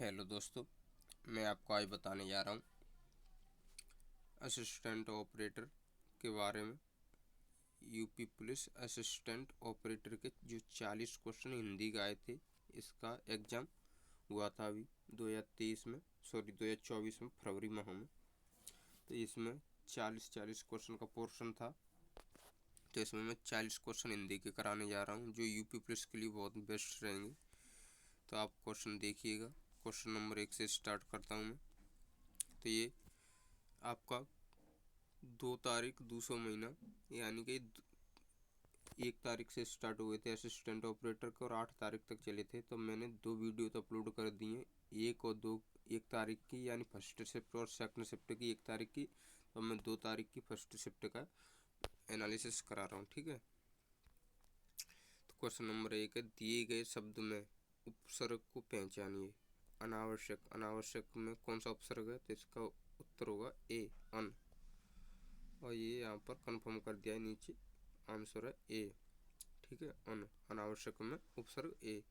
Hello दोस्तों, मैं आपको आज बताने जा रहा हूँ असिस्टेंट ऑपरेटर के बारे में। यूपी पुलिस असिस्टेंट ऑपरेटर के जो 40 क्वेश्चन हिंदी के आए थे, इसका एग्ज़ाम हुआ था अभी 2024 में फरवरी माह में। तो इसमें 40 क्वेश्चन का पोर्शन था। तो इसमें मैं 40 क्वेश्चन हिंदी के कराने जा रहा हूँ, जो यूपी पुलिस के लिए बहुत बेस्ट रहेंगे। तो आप क्वेश्चन देखिएगा। क्वेश्चन नंबर 1 से स्टार्ट करता हूँ मैं। तो ये आपका 2 तारीख 200 महीना यानी कि 1 तारीख से स्टार्ट हुए थे असिस्टेंट ऑपरेटर के, और 8 तारीख तक चले थे। तो मैंने 2 वीडियो तो अपलोड कर दिए, 1 और 2 1 तारीख की यानी फर्स्ट शिफ्ट और सेकंड शिफ्ट की 1 तारीख की। तो मैं 2 तारीख की फर्स्ट शिफ्ट का एनालिसिस करा रहा हूँ, ठीक है। तो क्वेश्चन नंबर 1 है, दिए गए शब्द में उपसर्ग को पहचानिए। अनावश्यक, अनावश्यक में कौन सा उपसर्ग है? तो इसका उत्तर होगा ए, अन। और ये यहाँ पर कंफर्म कर दिया है नीचे, आंसर है ए, ठीक है। अनावश्यक में उपसर्ग ए।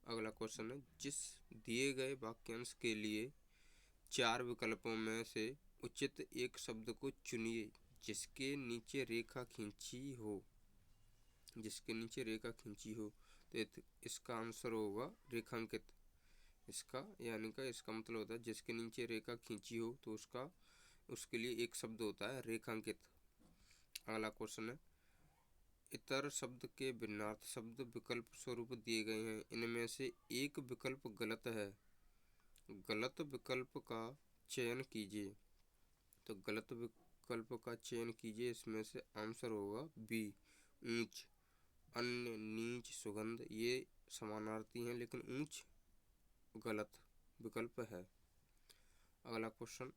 अगला क्वेश्चन है, जिस दिए गए वाक्यांश के लिए 4 विकल्पों में से उचित एक शब्द को चुनिए जिसके नीचे रेखा खींची हो। जिसके नीचे रेखा खींची हो, तो इसका आंसर होगा रेखांकित। इसका यानी का इसका मतलब होता है जिसके नीचे रेखा खींची हो, तो उसके लिए एक शब्द होता है रेखांकित। अगला क्वेश्चन है, इतर शब्द के भिन्नार्थ शब्द विकल्प स्वरूप दिए गए हैं, इनमें से एक विकल्प गलत है। गलत विकल्प का चयन कीजिए। तो गलत विकल्प का चयन कीजिए, इसमें से आंसर होगा बी, ऊंच। अन्य, नीच, सुगंध ये समानार्थी हैं, लेकिन ऊंच गलत विकल्प है। अगला क्वेश्चन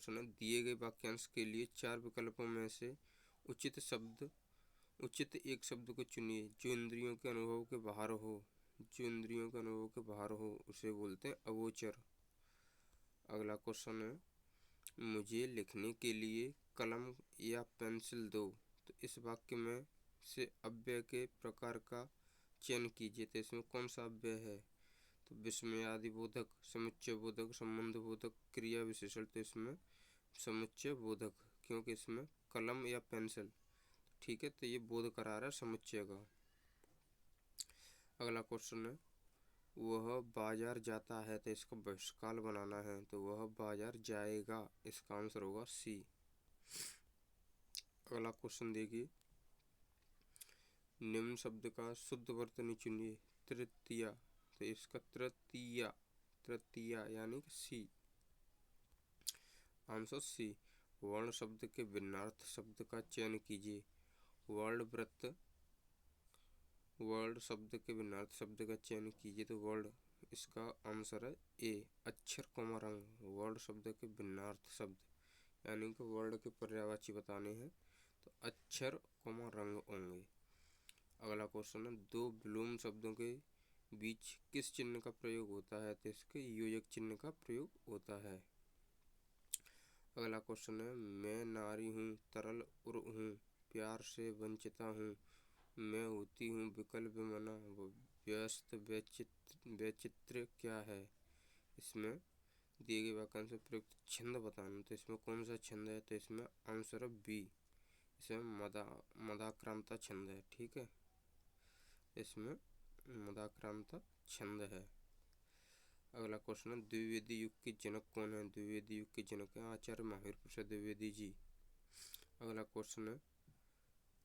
है, दिए गए वाक्यांश के लिए 4 विकल्पों में से उचित एक शब्द को चुनिए जो इंद्रियों के अनुभव के बाहर हो। जो इंद्रियों के अनुभव के बाहर हो उसे बोलते हैं अगोचर। अगला क्वेश्चन है, मुझे लिखने के लिए कलम या पेंसिल दो। तो इस वाक्य में से अव्यय के प्रकार का चयन कीजिए। तो इसमें कौन सा अव्यय है? तो विस्मयादि बोधक, समुच्चय बोधक, संबंध बोधक, क्रिया विशेषण। तो इसमें समुच्चय बोधक, क्योंकि इसमें कलम या पेंसिल, ठीक है। तो ये बोध करा रहा है समुच्चय का। अगला क्वेश्चन है, वह बाजार जाता है। तो इसका भविष्यकाल बनाना है, तो वह बाजार जाएगा, इसका आंसर होगा सी। अगला क्वेश्चन देखिए, निम्न शब्द का शुद्ध वर्तनी चुनिए। तृतीया, तो इसका तृतीया यानी कि सी, आंसर सी। वर्ण शब्द के भिन्नार्थ शब्द का चयन कीजिए। वर्ण वृत्त, वर्ण शब्द के भिन्नार्थ शब्द का चयन कीजिए। तो वर्ण, इसका आंसर है ए, अक्षर कोमा रंग। वर्ण शब्द के भिन्नार्थ शब्द यानी कि वर्ण के पर्यायवाची बताने हैं, तो अक्षर कोमा रंग होंगे। अगला क्वेश्चन है, दो विलोम शब्दों के बीच किस चिन्ह का प्रयोग होता है? तो इसके योजक चिन्ह का प्रयोग होता है। अगला क्वेश्चन है, मैं नारी हूँ, तरल उर हूँ, प्यार से वंचिता हूँ, मैं होती हूँ विकल विमना, व्यस्त वैचित्र क्या है? इसमें दिए गए वाक्यांश से प्रयुक्त छंद बताना। तो इसमें कौन सा छंद है? तो इसमें आंसर है बी, इसमें मदाक्रांता छंद है, ठीक है। इसमें मदाक्रांता छंद है। अगला क्वेश्चन है, द्विवेदी युग के जनक कौन है? द्विवेदी युग के जनक है आचार्य महावीर प्रसाद द्विवेदी जी। अगला क्वेश्चन है,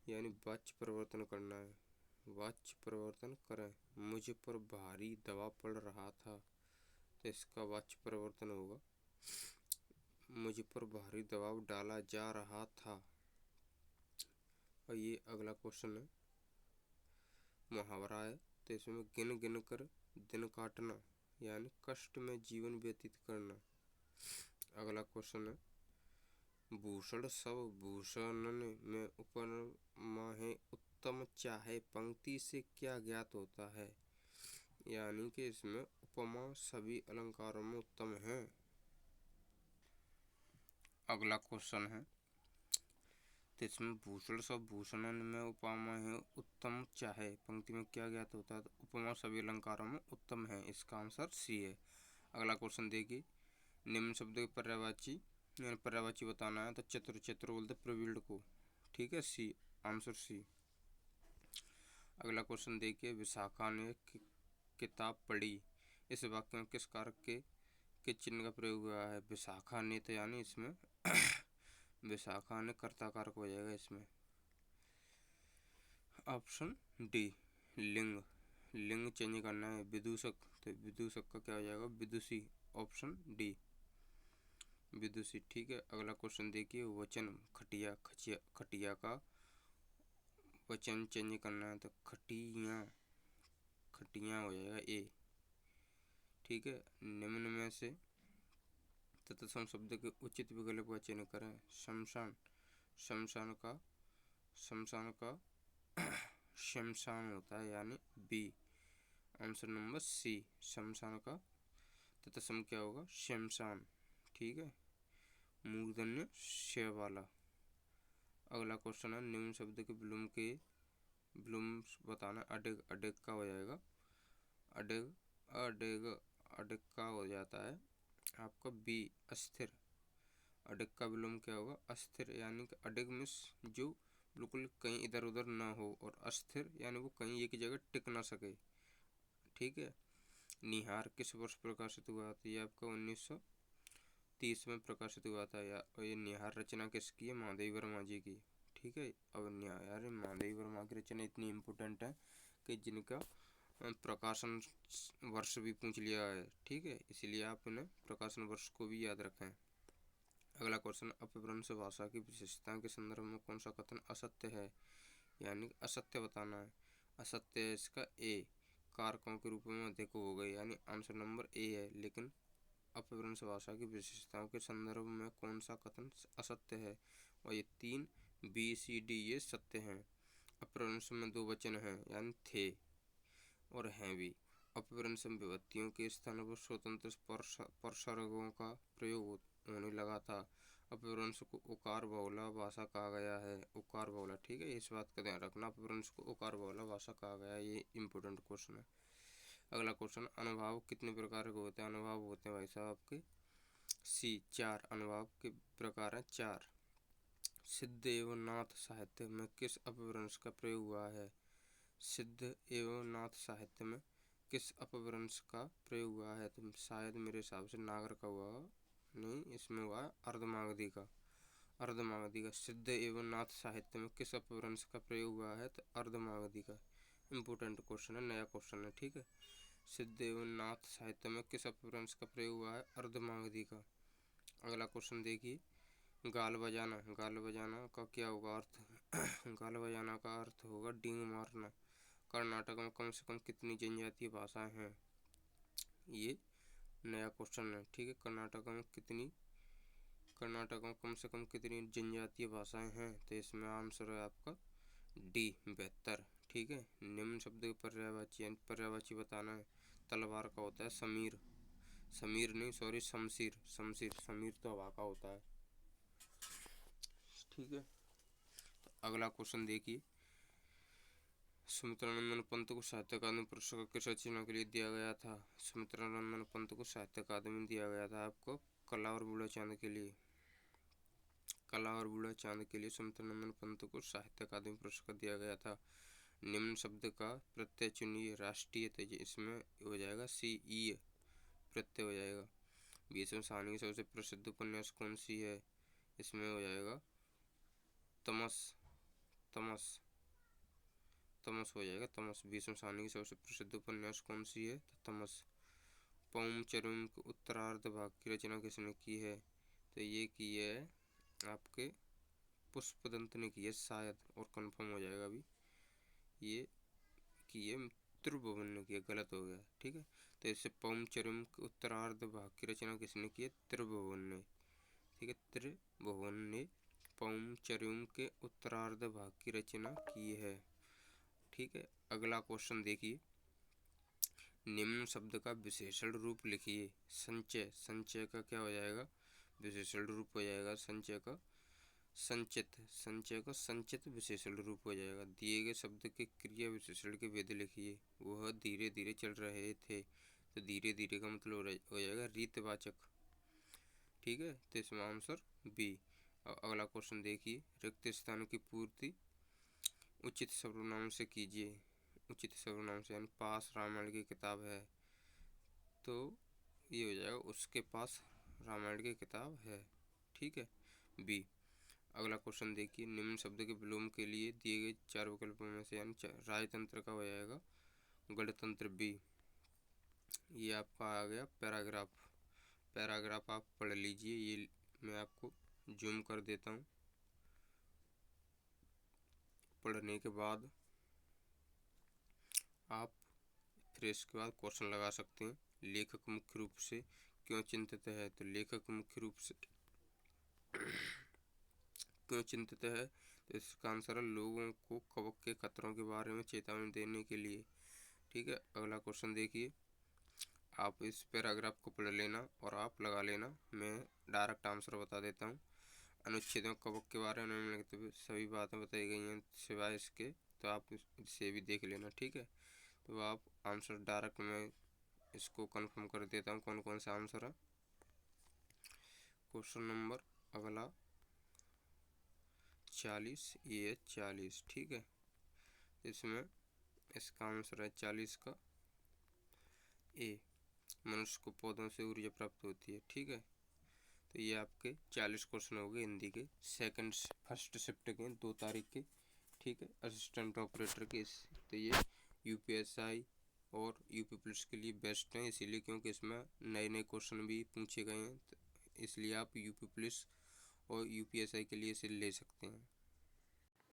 यानी वाच्य परिवर्तन करना है। वाच्य परिवर्तन करें। मुझ पर भारी दबाव पड़ रहा था। तो इसका वाच्य परिवर्तन होगा, मुझ पर भारी दबाव डाला जा रहा था। और ये अगला क्वेश्चन है, मुहावरा है। तो इसमें गिन गिन कर दिन काटना यानी कष्ट में जीवन व्यतीत करना। अगला क्वेश्चन है, भूषण सब भूषणन में उपमा है उत्तम चाहे पंक्ति से क्या ज्ञात होता है? यानी कि इसमें उपमा सभी अलंकारों में उत्तम है। अगला क्वेश्चन है, तो इसमें भूषण सब भूषणन में उपमा है उत्तम चाहे, पंक्ति में क्या ज्ञात होता है? तो उपमा सभी अलंकारों में उत्तम है, इसका आंसर सी है। अगला क्वेश्चन देखिए, निम्न शब्द के पर्यायवाची पर्यायवाची बताना है। तो चतुर, चतुर बोलते प्रवीण को, ठीक है, सी, आंसर सी। अगला क्वेश्चन देखिए, विशाखा ने किताब पढ़ी, इस वाक्य में किस कारक के चिन्ह का प्रयोग हुआ है? विशाखा ने, तो यानी इसमें विशाखा ने कर्ता कारक हो जाएगा इसमें, ऑप्शन डी। लिंग, लिंग चेंज करना है, विदूषक, तो विदूषक का क्या हो जाएगा? विदुषी, ऑप्शन डी, विदुषी, ठीक है। अगला क्वेश्चन देखिए, वचन खटिया, खटिया का वचन चेंज करना है। तो खटिया, खटिया हो जाएगा ए, ठीक है। निम्न में से तत्सम शब्द के उचित विकल्प का चयन करें। शमशान, शमशान का शमशान होता है, यानी बी, आंसर नंबर सी, शमशान का तत्सम क्या होगा? शमशान, ठीक है, मूर्धन्य श वाला। अगला क्वेश्चन है, निम्न शब्द के विलोम बताना। अडेग, अडेग का हो जाएगा अडेग, अडेग, अडेग का हो जाता है आपका बी, अस्थिर। अडेग का विलोम क्या होगा? अस्थिर, यानी कि अडेग मीन्स जो बिल्कुल कहीं इधर उधर ना हो, और अस्थिर यानी वो कहीं एक जगह टिक ना सके, ठीक है। निहार किस वर्ष प्रकाशित हुआ था? ये आपका 1930 में प्रकाशित हुआ था। और ये निहार रचना किसकी है? महादेवी वर्मा जी की, ठीक है। अब यार महादेवी वर्मा की रचना इतनी इम्पोर्टेंट है कि जिनका प्रकाशन वर्ष भी पूछ लिया है, ठीक है, इसलिए आप इन्हें प्रकाशन वर्ष को भी याद रखें। अगला क्वेश्चन, अपभ्रंश भाषा की विशेषताओं के संदर्भ में कौन सा कथन असत्य है? यानी असत्य बताना है। असत्य है इसका ए, कारकों के रूप में अधिक हो गए, यानी आंसर नंबर ए है। लेकिन अपभ्रंश भाषा की विशेषताओं के संदर्भ में कौन सा कथन असत्य है? और ये 3 बी सी डी ये सत्य हैं। अपभ्रंश में 2 वचन हैं, यानी थे और हैं भी। अपभ्रंश में विभक्तियों के स्थान पर स्वतंत्र परसर्गों का प्रयोग होने लगा था। अपभ्रंश को उकार बहुला भाषा कहा गया है, उकार बहुला, ठीक है, इस बात का ध्यान रखना। अपभ्रंश को उकार बहुला भाषा कहा गया है, ये इंपॉर्टेंट क्वेश्चन है। अगला क्वेश्चन, अनुभाव कितने प्रकार के होते हैं? अनुभाव होते हैं भाई साहब आपके सी, 4 अनुभाव के प्रकार हैं 4। सिद्ध एवं नाथ साहित्य में किस अपभ्रंश का प्रयोग हुआ है? सिद्ध एवं नाथ साहित्य में किस अपभ्रंश का प्रयोग हुआ है? तो शायद मेरे हिसाब से नागर का हुआ, नहीं, इसमें हुआ अर्धमागधी का, अर्धमागधी का। सिद्ध एवं नाथ साहित्य में किस अपभ्रंश का प्रयोग हुआ है? तो अर्धमागधी का। इम्पोर्टेंट क्वेश्चन है, नया क्वेश्चन है, ठीक है। सिद्ध एवं नाथ साहित्य में किस अपभ्रंश का प्रयोग हुआ है? अर्धमागधी का। अगला क्वेश्चन देखिए, गाल बजाना, गाल बजाना का क्या होगा अर्थ? गाल बजाना का अर्थ होगा डींग मारना। कर्नाटक में कम से कम कितनी जनजातीय भाषाएं हैं? ये नया क्वेश्चन है, ठीक है। कर्नाटक में कम से कम कितनी जनजातीय भाषाएं हैं? तो इसमें आंसर है आपका डी, 72, ठीक है। निम्न शब्द के पर्यायवाची बताना है। तलवार का होता है समीर, समीर नहीं, सॉरी, शमशीर, शमशीर, समीर तो हवा का होता है, ठीक है। तो अगला क्वेश्चन देखिए, सुमित्रानंदन पंत को साहित्य अकादमी पुरस्कार किस रचना के लिए दिया गया था? सुमित्रानंदन पंत को साहित्य अकादमी दिया गया था आपको कला और बूढ़ा चांद के लिए, कला और बूढ़ा चांद के लिए सुमित्रानंदन पंत को साहित्य अकादमी पुरस्कार दिया गया था। निम्न शब्द का प्रत्यय चुनिए। राष्ट्रीय तेज, इसमें हो जाएगा सी, ई प्रत्यय हो जाएगा। भीष्म साहनी की सबसे प्रसिद्ध उपन्यास कौन सी है? इसमें हो जाएगा तमस, तमस, तमस हो जाएगा, तमस। भीष्म साहनी की सबसे प्रसिद्ध उपन्यास कौन सी है? तो तमस। पौम चरुम के उत्तरार्ध भाग की रचना किसने की है? तो ये की है आपके पुष्पदंत ने की है शायद, और कंफर्म हो जाएगा अभी, ये की है त्रिभुवन ने की है, गलत हो गया, ठीक है। तो इससे पौम चरुम के उत्तरार्ध भाग की रचना किसने की है? त्रिभुवन ने, ठीक है, त्रिभुवन ने पौम चरुम के उत्तरार्ध भाग की रचना की है, ठीक है। अगला क्वेश्चन देखिए, निम्न शब्द का विशेषण रूप लिखिए। संचय, संचय का क्या हो जाएगा? विशेषण रूप हो जाएगा संचय का संचित, संचय का संचित विशेषण रूप हो जाएगा। दिए गए शब्द के क्रिया विशेषण के भेद लिखिए। वह धीरे धीरे चल रहे थे, तो धीरे धीरे का मतलब हो जाएगा रीतवाचक। ठीक है, तो इसमें आंसर बी। अगला क्वेश्चन देखिए, रिक्त स्थान की पूर्ति उचित सर्वनाम से कीजिए। उचित सर्वनाम से, यानी पास रामायण की किताब है, तो ये हो जाएगा उसके पास रामायण की किताब है। ठीक है, बी। अगला क्वेश्चन देखिए, निम्न शब्द के विलोम के लिए दिए गए 4 विकल्पों में से, यानी राजतंत्र का हो जाएगा गणतंत्र बी। ये आपका आ गया पैराग्राफ। पैराग्राफ आप पढ़ लीजिए, ये मैं आपको जूम कर देता हूँ। पढ़ने के बाद आप फिर इसके बाद क्वेश्चन लगा सकते हैं। लेखक मुख्य रूप से क्यों चिंतित है, तो लेखक मुख्य रूप से क्यों चिंतित है, तो इसका आंसर है लोगों को कवक के खतरों के बारे में चेतावनी देने के लिए। ठीक है, अगला क्वेश्चन देखिए, आप इस पैराग्राफ को पढ़ लेना और आप लगा लेना, मैं डायरेक्ट आंसर बता देता हूँ। अनुच्छेद में कवक के बारे में निम्नलिखित सभी बातें बताई गई हैं सिवाय इसके, तो आप इसे भी देख लेना। ठीक है, तो आप आंसर डायरेक्ट मैं इसको कंफर्म कर देता हूँ कौन कौन सा आंसर है। क्वेश्चन नंबर अगला 40, ये है 40। ठीक है, इसमें इसका आंसर है 40 का ए। मनुष्य को पौधों से ऊर्जा प्राप्त होती है। ठीक है, तो ये आपके 40 क्वेश्चन हो गए हिंदी के फर्स्ट शिफ्ट के 2 तारीख के। ठीक है, असिस्टेंट ऑपरेटर के। तो ये यूपीएसआई और यूपी पुलिस के लिए बेस्ट हैं, इसीलिए क्योंकि इसमें नए नए क्वेश्चन भी पूछे गए हैं, तो इसलिए आप यूपी पुलिस और यूपीएसआई के लिए इसे ले सकते हैं।